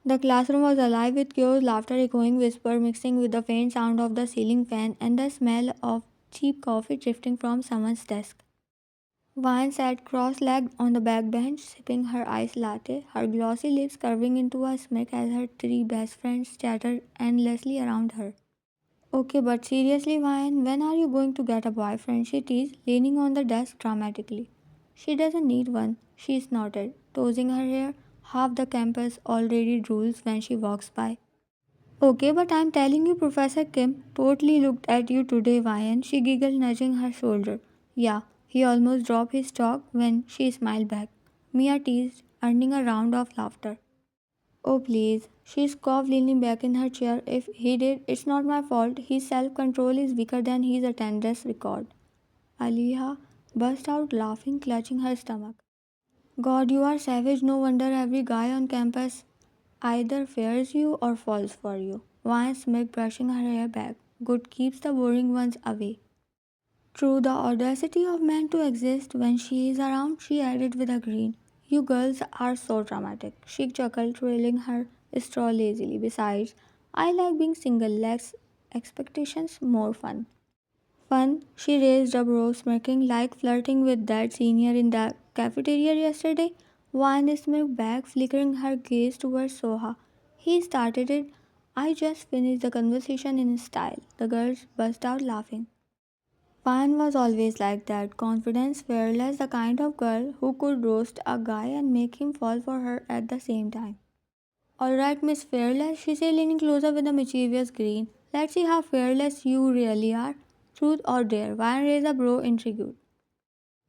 The classroom was alive with chaos, laughter, echoing whisper mixing with the faint sound of the ceiling fan and the smell of cheap coffee drifting from someone's desk. Vine sat cross-legged on the back bench, sipping her iced latte, her glossy lips curving into a smirk as her three best friends chattered endlessly around her. Okay, but seriously, Vine, when are you going to get a boyfriend? She teased, leaning on the desk dramatically. She doesn't need one, she snorted, tossing her hair. Half the campus already drools when she walks by. Okay, but I'm telling you, Professor Kim totally looked at you today, Vine. She giggled, nudging her shoulder. Yeah, he almost dropped his chalk when she smiled back. Mia teased, earning a round of laughter. Oh, please. She scoffed, leaning back in her chair. If he did, it's not my fault. His self control is weaker than his attendance record. Aliha burst out laughing, clutching her stomach. God, you are savage. No wonder every guy on campus either fears you or falls for you. Vine smirked, brushing her hair back. Good keeps the boring ones away. True, the audacity of man to exist when she is around, she added with a grin. You girls are so dramatic. She chuckled, trailing her straw lazily. Besides, I like being single, less expectations, more fun. Fun, she raised a brow, smirking like flirting with that senior in the cafeteria yesterday. Vine smirked back, flickering her gaze towards Soha. He started it. I just finished the conversation in style. The girls burst out laughing. Vine was always like that, confident, fearless, the kind of girl who could roast a guy and make him fall for her at the same time. Alright, Miss Fearless, she said, leaning closer with a mischievous grin. Let's see how fearless you really are. Truth or dare? Vine raised a brow, intrigued.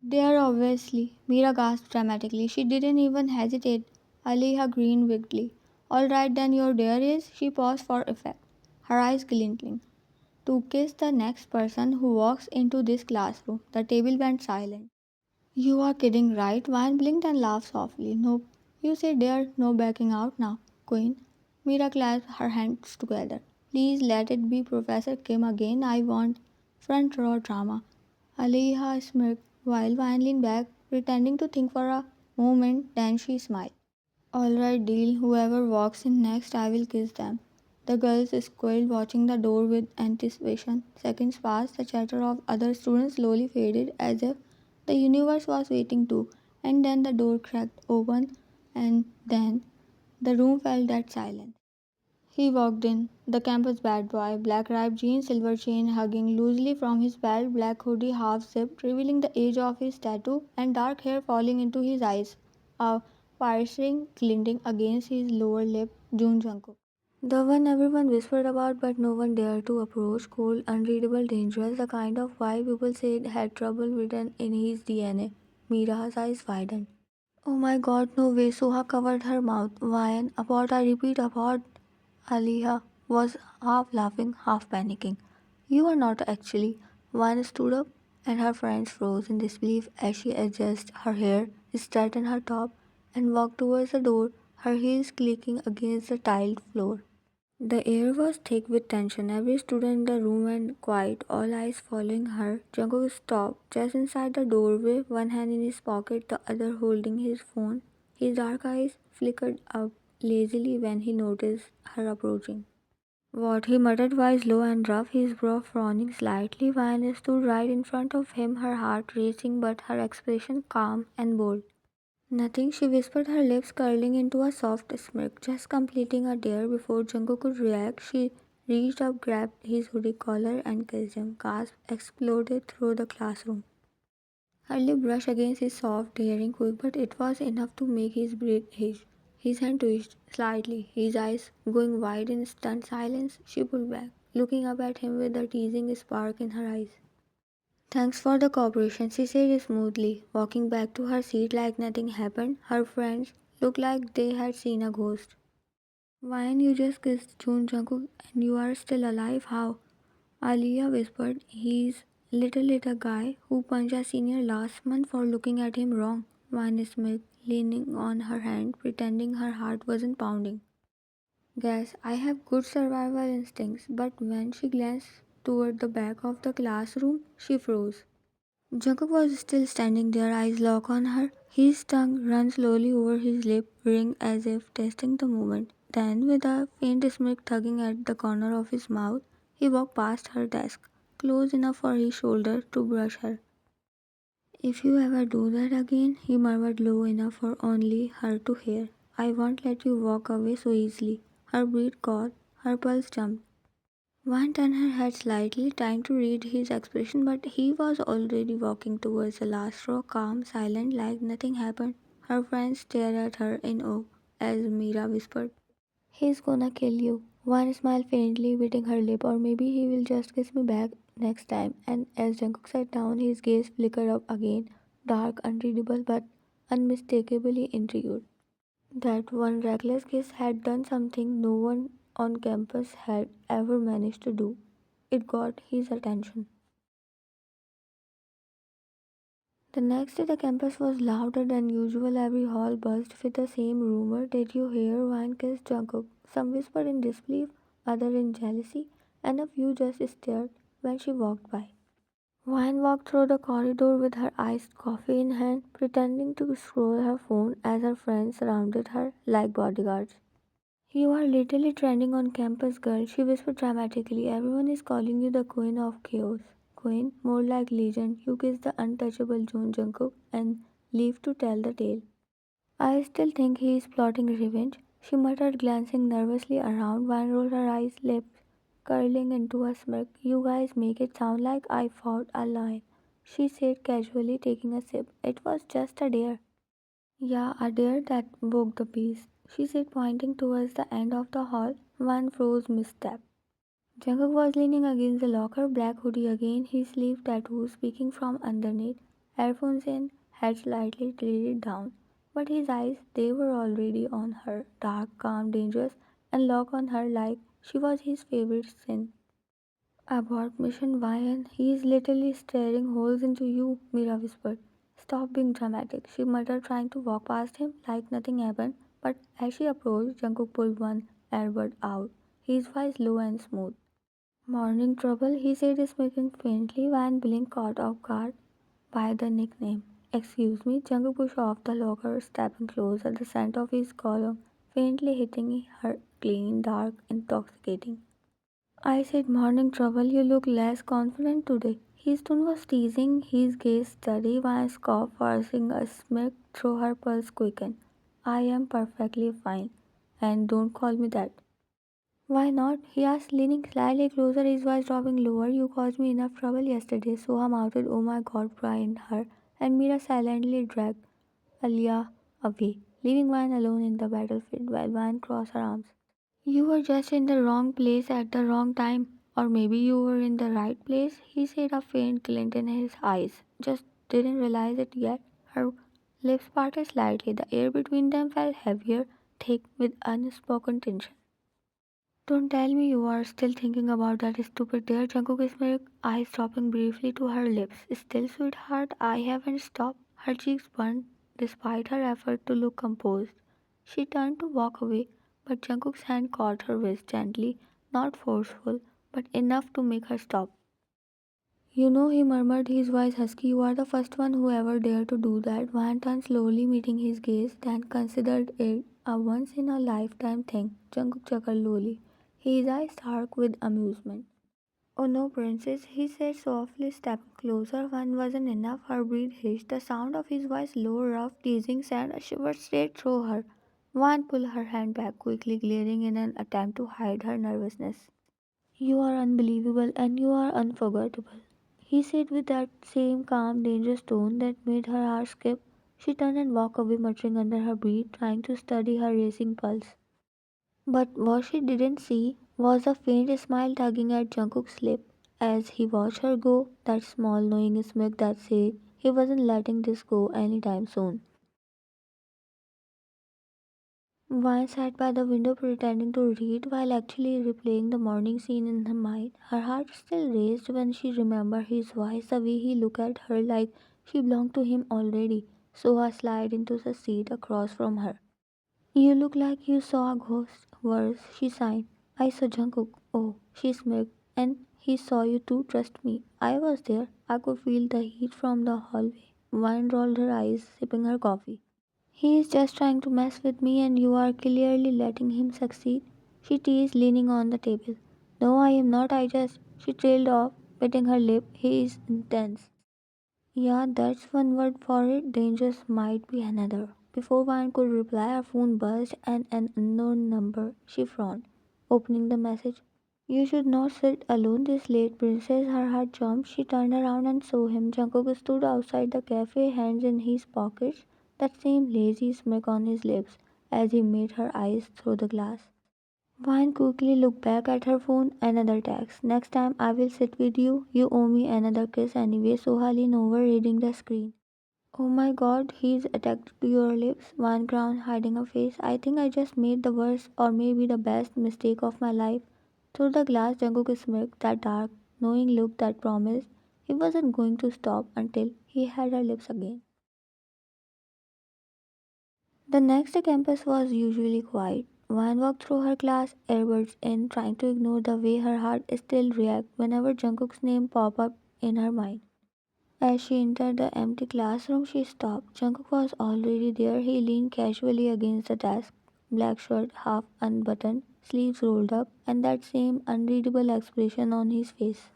Dare, obviously. Mira gasped dramatically. She didn't even hesitate. Aliha grinned wickedly. Alright, then your dare is? She paused for effect, her eyes glinting. To kiss the next person who walks into this classroom. The table went silent. You are kidding, right? Vine blinked and laughed softly. Nope. You say dare, no backing out now, Queen. Mira clasped her hands together. Please let it be Professor Kim again. I want front row drama. Aleha smirked while Vine leaned back, pretending to think for a moment. Then she smiled. Alright, deal. Whoever walks in next, I will kiss them. The girls squealed, watching the door with anticipation. Seconds passed, the chatter of other students slowly faded as if the universe was waiting too. And then the door cracked open, and then the room fell dead silent. He walked in, the campus bad boy, black ripped jeans, silver chain hugging loosely from his belt, black hoodie half zipped, revealing the edge of his tattoo, and dark hair falling into his eyes, a piercing glinting against his lower lip. Jungkook. The one everyone whispered about but no one dared to approach, cold, unreadable, dangerous, the kind of guy people said had trouble written in his DNA. Mira's eyes widened. Oh my god, no way. Suha covered her mouth. Why? Abort, I repeat, abort. Aliha was half laughing, half panicking. You are not actually. One stood up, and her friends froze in disbelief as she adjusted her hair, straightened her top, and walked towards the door, her heels clicking against the tiled floor. The air was thick with tension. Every student in the room went quiet, all eyes following her. Jungkook stopped just inside the doorway, one hand in his pocket, the other holding his phone. His dark eyes flickered up lazily when he noticed her approaching. What he muttered was low and rough, his brow frowning slightly. Violet stood right in front of him, her heart racing but her expression calm and bold. Nothing, she whispered, her lips curling into a soft smirk, just completing a dare before Jungkook could react. She reached up, grabbed his hoodie collar, and kissed him. Gasp exploded through the classroom. Her lip brushed against his soft, daring quick, but it was enough to make his breath hitch. His hand twitched slightly, his eyes going wide in stunned silence. She pulled back, looking up at him with a teasing spark in her eyes. Thanks for the cooperation, she said smoothly, walking back to her seat like nothing happened. Her friends looked like they had seen a ghost. Why you just kissed June Jungkook and you are still alive? How? Alia whispered. He's little guy who punched a senior last month for looking at him wrong. Vine Smith, leaning on her hand, pretending her heart wasn't pounding. Guess I have good survival instincts, but when she glanced toward the back of the classroom, she froze. Jungkook was still standing there, eyes locked on her. His tongue ran slowly over his lip ring as if testing the moment. Then, with a faint smirk tugging at the corner of his mouth, he walked past her desk, close enough for his shoulder to brush her. If you ever do that again, he murmured low enough for only her to hear. I won't let you walk away so easily. Her breath caught, her pulse jumped. One turned her head slightly, trying to read his expression, but he was already walking towards the last row, calm, silent, like nothing happened. Her friends stared at her in awe as Mira whispered, "He's gonna kill you." One smiled faintly, biting her lip, or maybe he will just kiss me back next time. And as Jungkook sat down, his gaze flickered up again, dark, unreadable, but unmistakably intrigued. That one reckless kiss had done something no one on campus had ever managed to do. It got his attention. The next day, the campus was louder than usual. Every hall buzzed with the same rumor. Did you hear Wine kissed Jungkook? Some whispered in disbelief, others in jealousy, and a few just stared when she walked by. Wine walked through the corridor with her iced coffee in hand, pretending to scroll her phone as her friends surrounded her like bodyguards. "You are literally trending on campus, girl," she whispered dramatically. "Everyone is calling you the Queen of Chaos." Queen? More like legend. You kiss the untouchable Jungkook and leave to tell the tale. "I still think he is plotting revenge," she muttered, glancing nervously around. Van rolled her eyes, lips curling into a smirk. "You guys make it sound like I fought a lion," she said casually, taking a sip. "It was just a dare." "Yeah, a dare that woke the beast," she said, pointing towards the end of the hall. One froze misstep. Jungkook was leaning against the locker, black hoodie again, his sleeve tattoos peeking from underneath, earphones in, head slightly tilted down. But his eyes, they were already on her, dark, calm, dangerous, and locked on her like she was his favorite sin. "Abort mission, Ryan. He is literally staring holes into you," Mira whispered. "Stop being dramatic," she muttered, trying to walk past him like nothing happened. But as she approached, Jungkook pulled one earbud out, his voice low and smooth. "Morning trouble," he said, speaking faintly. Van Blink caught off guard by the nickname. "Excuse me." Jungkook pushed off the locker, stepping closer, the scent of his cologne faintly hitting her, clean, dark, intoxicating. "I said morning trouble. You look less confident today." His tone was teasing, his gaze steady, Van's cough forcing a smirk through her pulse quickened. "I am perfectly fine. And don't call me that." "Why not?" he asked, leaning slightly closer, his voice dropping lower. "You caused me enough trouble yesterday." Soham outed, "Oh my god," cried her, and Mira silently dragged Alia away, leaving Van alone in the battlefield while Van crossed her arms. "You were just in the wrong place at the wrong time. Or maybe you were in the right place," he said, a faint glint in his eyes. "Just didn't realize it yet." Her lips parted slightly. The air between them felt heavier, thick with unspoken tension. "Don't tell me you are still thinking about that stupid dare," Jungkook smirked, eyes dropping briefly to her lips. "Still, sweetheart, I haven't stopped." Her cheeks burned despite her effort to look composed. She turned to walk away, but Jungkook's hand caught her wrist gently, not forceful, but enough to make her stop. "You know," he murmured, his voice husky, "you are the first one who ever dared to do that." Van turned slowly, meeting his gaze, then considered it a once in a lifetime thing. Jungkook chuckled lowly, his eyes dark with amusement. "Oh no, princess," he said softly, stepping closer. One wasn't enough. Her breath hitched. The sound of his voice, low, rough, teasing, sent a shiver straight through her. One pulled her hand back quickly, glaring in an attempt to hide her nervousness. "You are unbelievable and you are unforgettable," he said with that same calm, dangerous tone that made her heart skip. She turned and walked away, muttering under her breath, trying to steady her racing pulse. But what she didn't see was a faint smile tugging at Jungkook's lip as he watched her go, that small knowing smirk that said he wasn't letting this go anytime soon. Vine sat by the window pretending to read while actually replaying the morning scene in her mind. Her heart still raced when she remembered his voice, the way he looked at her like she belonged to him already. Soha slid into the seat across from her. "You look like you saw a ghost." "Worse," she sighed. "I saw Jungkook." "Oh," she smirked. "And he saw you too, trust me. I was there. I could feel the heat from the hallway." Vine rolled her eyes, sipping her coffee. He is just trying to mess with me, and you are clearly letting him succeed. She teased, leaning on the table. No, I am not, I just. She trailed off, biting her lip. He is intense. Yeah, that's one word for it. Dangerous might be another. Before Vine could reply, her phone buzzed and an unknown number. She frowned, opening the message. You should not sit alone this late, princess. Her heart jumped. She turned around and saw him. Jungkook stood outside the cafe, hands in his pockets, that same lazy smirk on his lips as he met her eyes through the glass. Vine quickly looked back at her phone. Another text. Next time I will sit with you. You owe me another kiss anyway. Soha leaned over, reading the screen. Oh my god, he's attacked to your lips. Vine ground, hiding her face. I think I just made the worst or maybe the best mistake of my life. Through the glass, Jungkook smirked, that dark, knowing look that promised he wasn't going to stop until he had her lips again. The next campus was usually quiet. Van walked through her class, earbuds in, trying to ignore the way her heart still reacted whenever Jungkook's name popped up in her mind. As she entered the empty classroom, she stopped. Jungkook was already there. He leaned casually against the desk, black shirt half unbuttoned, sleeves rolled up, and that same unreadable expression on his face.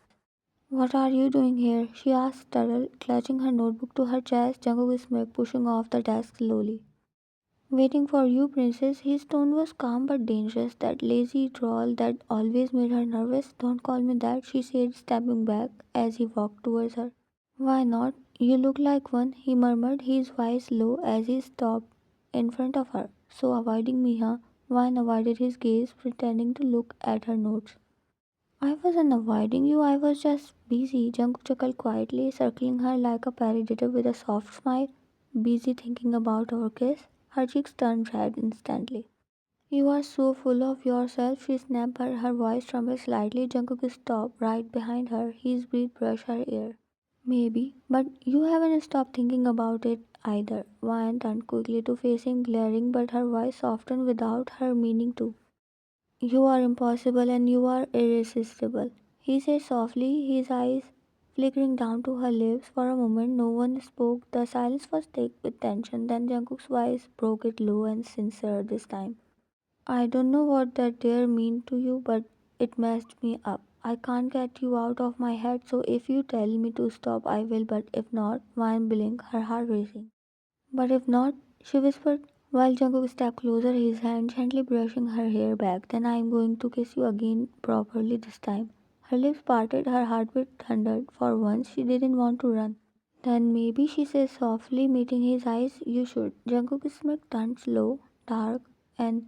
What are you doing here? She asked, startled, clutching her notebook to her chest. Jungkook smirked, pushing off the desk slowly. Waiting for you, princess. His tone was calm but dangerous, that lazy drawl that always made her nervous. Don't call me that, she said, stepping back as he walked towards her. Why not? You look like one, he murmured, his voice low as he stopped in front of her. So avoiding me, huh? Vine avoided his gaze, pretending to look at her notes. I wasn't avoiding you, I was just busy. Jungkook chuckled quietly, circling her like a predator with a soft smile. Busy thinking about our kiss? Her cheeks turned red instantly. You are so full of yourself, she snapped, her voice trembled slightly. Jungkook stopped right behind her, his breath brushed her ear. Maybe, but you haven't stopped thinking about it either. Vine turned quickly to face him, glaring, but her voice softened without her meaning to. You are impossible and you are irresistible, he said softly, his eyes flickering down to her lips. For a moment, no one spoke. The silence was thick with tension. Then Jungkook's voice broke it low and sincere this time. I don't know what that dare mean to you, but it messed me up. I can't get you out of my head, so if you tell me to stop, I will, but if not, Vine blinked, her heart racing. But if not, she whispered, while Jungkook stepped closer, his hand gently brushing her hair back, then I am going to kiss you again properly this time. Her lips parted, her heartbeat thundered. For once, she didn't want to run. Then maybe, she said softly, meeting his eyes, you should. Jungkook's smirk turned slow, dark, and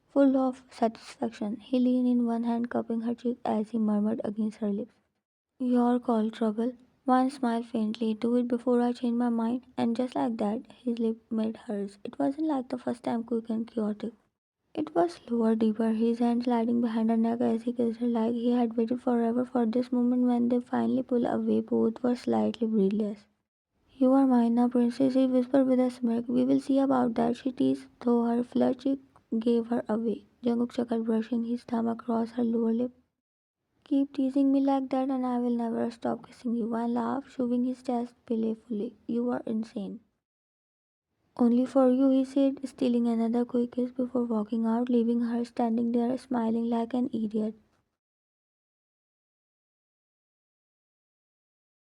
full of satisfaction. He leaned in one hand, cupping her cheek as he murmured against her lips. You're called trouble. One smiled faintly. Do it before I change my mind. And just like that, his lip met hers. It wasn't like the first time, quick and chaotic. It was slower, deeper, his hand sliding behind her neck as he kissed her like he had waited forever for this moment. When they finally pulled away, both were slightly breathless. You are mine now, princess, he whispered with a smirk. We will see about that, she teased, though her flushed cheek gave her away. Jungkook chuckled, brushing his thumb across her lower lip. Keep teasing me like that and I will never stop kissing you. I laughed, shoving his chest playfully. You are insane. Only for you, he said, stealing another quick kiss before walking out, leaving her standing there smiling like an idiot.